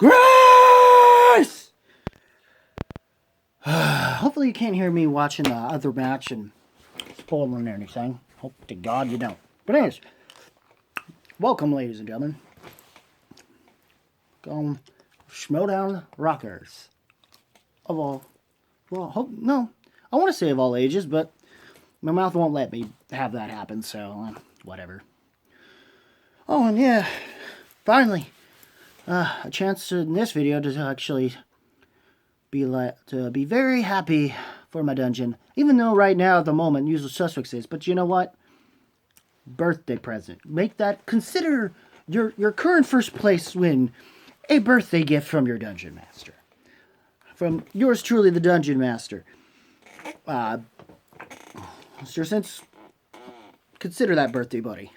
Grace! Hopefully you can't hear me watching the other match and spoiling anything. Hope to God you don't. But anyways, welcome, ladies and gentlemen. Schmoedown rockers. Of all, well, no, I want to say of all ages, but my mouth won't let me have that happen, so whatever. Oh, and yeah, finally, a chance in this video to actually be very happy for my dungeon. Even though right now at the moment usual suspects is, but you know what? Birthday present. Consider your current first place win a birthday gift from your dungeon master. From yours truly, the dungeon master. Since consider that birthday, buddy.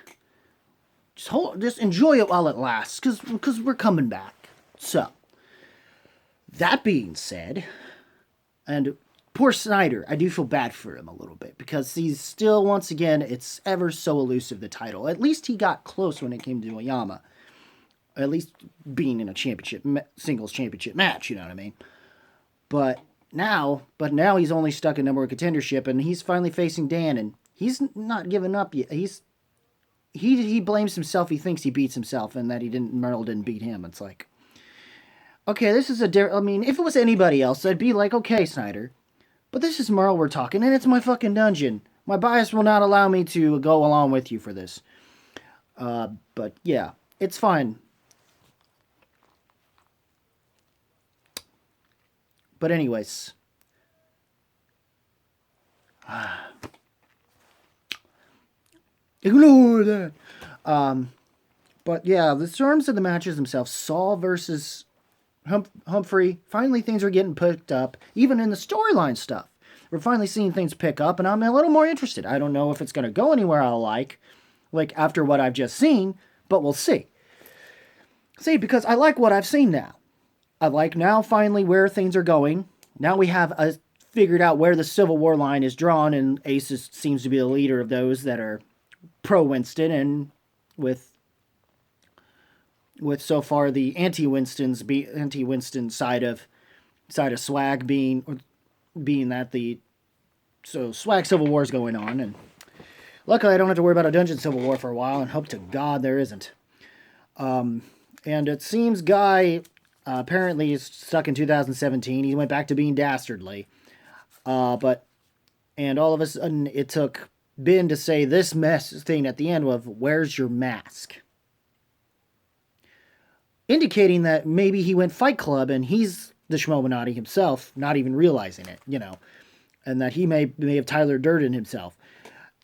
Just enjoy it while it lasts, because we're coming back. So, that being said, and poor Snyder, I do feel bad for him a little bit, because he's still, once again, it's ever so elusive, the title. At least he got close when it came to Oyama. At least being in a singles championship match, you know what I mean? But now he's only stuck in number one contendership, and he's finally facing Dan, and he's not giving up yet. He blames himself. He thinks he beats himself, and that Merle didn't beat him. It's like, okay, this is I mean, if it was anybody else, I'd be like, okay, Snyder, but this is Merle we're talking, and it's my fucking dungeon. My bias will not allow me to go along with you for this. But yeah, it's fine. But anyways, ignore that. But yeah, the terms of the matches themselves, Saul versus Humphrey, finally things are getting picked up, even in the storyline stuff. We're finally seeing things pick up, and I'm a little more interested. I don't know if it's going to go anywhere I'll like after what I've just seen, but we'll see. See, because I like what I've seen now. I like now finally where things are going. Now we have figured out where the Civil War line is drawn, and Ace seems to be the leader of those that are pro-Winston, and with so far the anti-Winston side of Swag being that Swag Civil War is going on, and luckily I don't have to worry about a Dungeon Civil War for a while, and hope to God there isn't. And it seems Guy apparently is stuck in 2017. He went back to being dastardly. And all of a sudden it took Ben to say this mess thing at the end of, "Where's your mask?" Indicating that maybe he went Fight Club and he's the Schmoedown himself, not even realizing it, and that he may have Tyler Durden himself.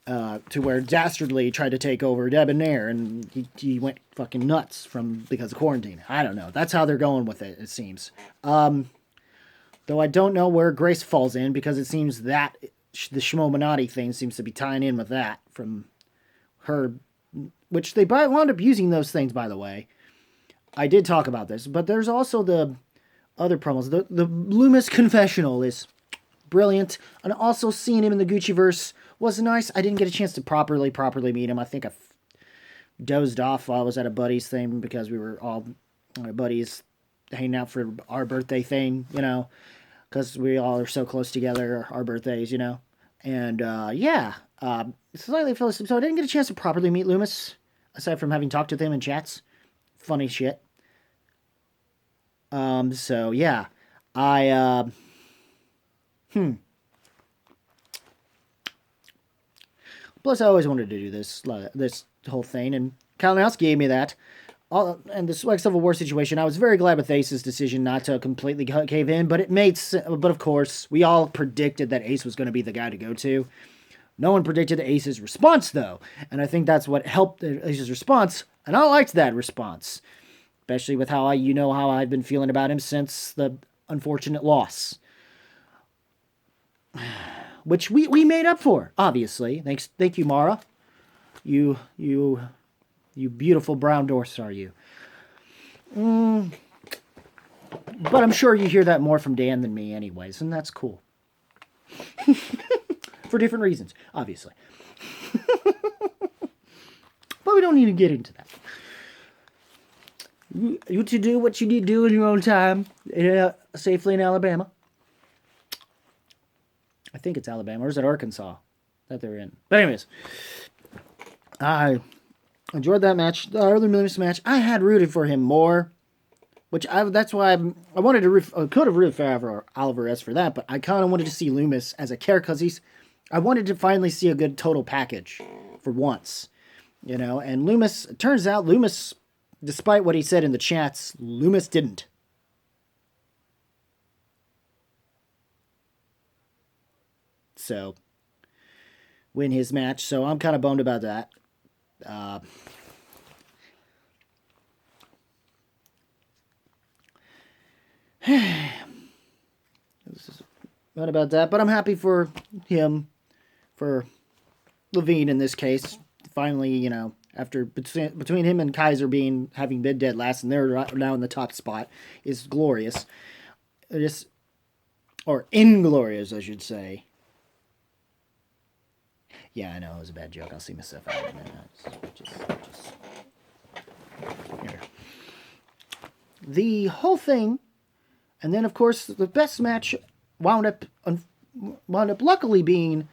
To where Dastardly tried to take over Debonair, and he went fucking nuts because of quarantine. I don't know. That's how they're going with it seems. Though I don't know where Grace falls in, because it seems that the Schmoedown thing seems to be tying in with that from her, which they wound up using those things, by the way. I did talk about this, but there's also the other promos. The Lomis confessional is brilliant, and also seeing him in the Gucciverse was nice. I didn't get a chance to properly meet him. I think I dozed off while I was at a buddy's thing, because we were all my buddies hanging out for our birthday thing, because we all are so close together, our birthdays, And yeah, slightly fell asleep, so I didn't get a chance to properly meet Lomis, aside from having talked with him in chats. Funny shit. So yeah, Plus, I always wanted to do this whole thing, and Kalinowski gave me that. And the Swag Civil War situation, I was very glad with Ace's decision not to completely cave in, but but of course, we all predicted that Ace was going to be the guy to go to. No one predicted Ace's response, though, and I think that's what helped Ace's response, and I liked that response, especially with how I've been feeling about him since the unfortunate loss. Which we made up for, obviously. Thank you, Mara. You beautiful brown horse, are you? But I'm sure you hear that more from Dan than me anyways, and that's cool. For different reasons, obviously. But we don't need to get into that. You to do what you need to do in your own time, safely in Alabama. I think it's Alabama, or is it Arkansas that they're in? But anyways, I enjoyed that match. The other Lomis match, I had rooted for him more, that's why I wanted to could have rooted for Alvarez for that, but I kind of wanted to see Lomis as a character because I wanted to finally see a good total package for once, And Lomis, it turns out Lomis, despite what he said in the chats, Lomis didn't. So, win his match. So I'm kind of bummed about that. Not about that, but I'm happy for him, for Levine in this case. Finally, after between him and Kaiser having been dead last, and they're now in the top spot, is glorious. Or inglorious, I should say. Yeah, I know it was a bad joke. I'll see myself out in a minute. Just here. The whole thing, and then of course the best match wound up luckily being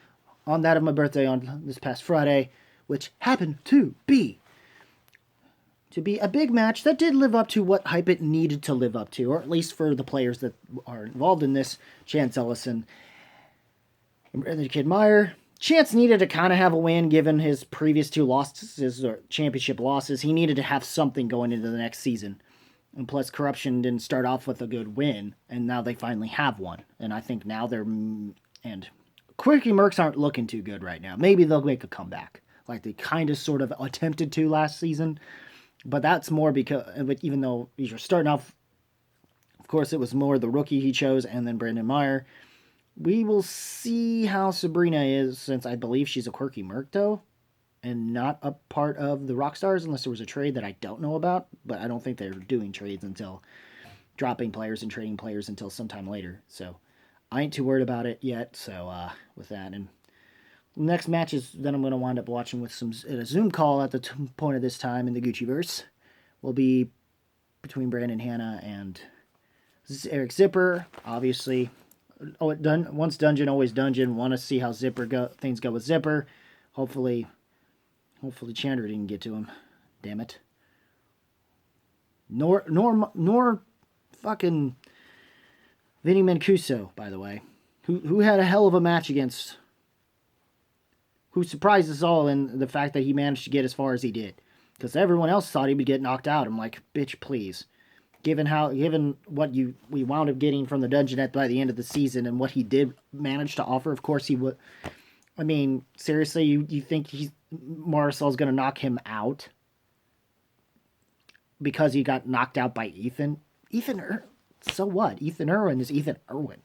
on that of my birthday on this past Friday, which happened to be a big match that did live up to what hype it needed to live up to, or at least for the players that are involved in this, Chance Ellison and the kid Meyer. Chance needed to kind of have a win given his previous two losses, or championship losses. He needed to have something going into the next season. And plus, Corruption didn't start off with a good win, and now they finally have one. And I think now and Quirky Mercs aren't looking too good right now. Maybe they'll make a comeback, like they kind of sort of attempted to last season. But that's more because, even though you're starting off, of course, it was more the rookie he chose, and then Brandon Meyer. We will see how Sabrina is, since I believe she's a Quirky Merc, though, and not a part of the Rockstars, unless there was a trade that I don't know about. But I don't think they're doing trades until dropping players and trading players until sometime later. So I ain't too worried about it yet. So with that, and the next matches that I'm going to wind up watching with a Zoom call at the point of this time in the Gucciverse will be between Brandon Hanna and Eric Zipper, obviously. Once dungeon, always dungeon. Want to see how things go with Zipper. Hopefully Chandra didn't get to him. Damn it. Nor fucking Vinny Mancuso, by the way, who had a hell of a match against. Who surprised us all in the fact that he managed to get as far as he did, because everyone else thought he would get knocked out. I'm like, bitch, please. Given what we wound up getting from the dungeonette by the end of the season and what he did manage to offer, of course he would. I mean, seriously, you think Marcel's going to knock him out because he got knocked out by Ethan? So what? Ethan Irwin is Ethan Irwin.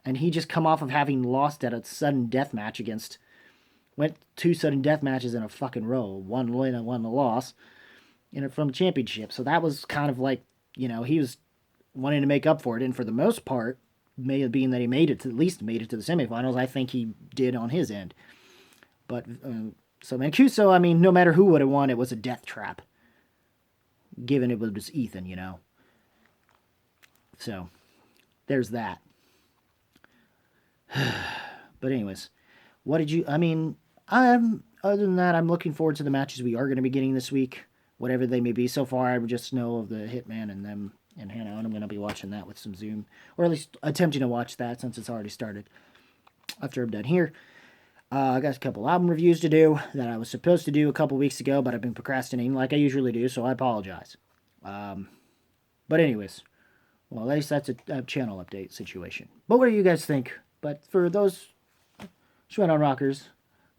And he just come off of having lost at a sudden death match went 2 sudden death matches in a fucking row. 1 win and 1 loss. From the championship. So that was kind of like, he was wanting to make up for it. And for the most part, being that he at least made it to the semifinals, I think he did on his end. But, so Mancuso, I mean, no matter who would have won, it was a death trap. Given it was Ethan, So, there's that. But anyways, other than that, I'm looking forward to the matches we are going to be getting this week. Whatever they may be. So far, I just know of the Hitman and them and Hannah, and I'm going to be watching that with some Zoom. Or at least attempting to watch that since it's already started. After I'm done here. I got a couple album reviews to do that I was supposed to do a couple weeks ago, but I've been procrastinating like I usually do, so I apologize. But anyways, well, at least that's a channel update situation. But what do you guys think? But for those Schmoedown rockers,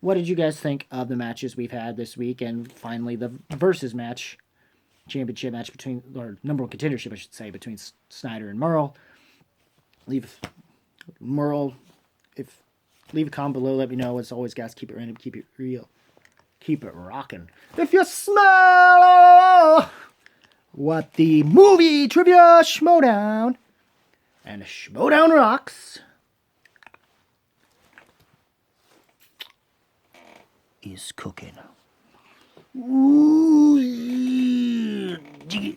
what did you guys think of the matches we've had this week, and finally the versus match, championship match or number one contendership, I should say, between Snyder and Merle? Leave a comment below, let me know. As always, guys, keep it random, keep it real, keep it rocking. If you smell what the movie trivia Schmoedown and Schmoedown rocks is cooking. Ooh, yeah. Yeah.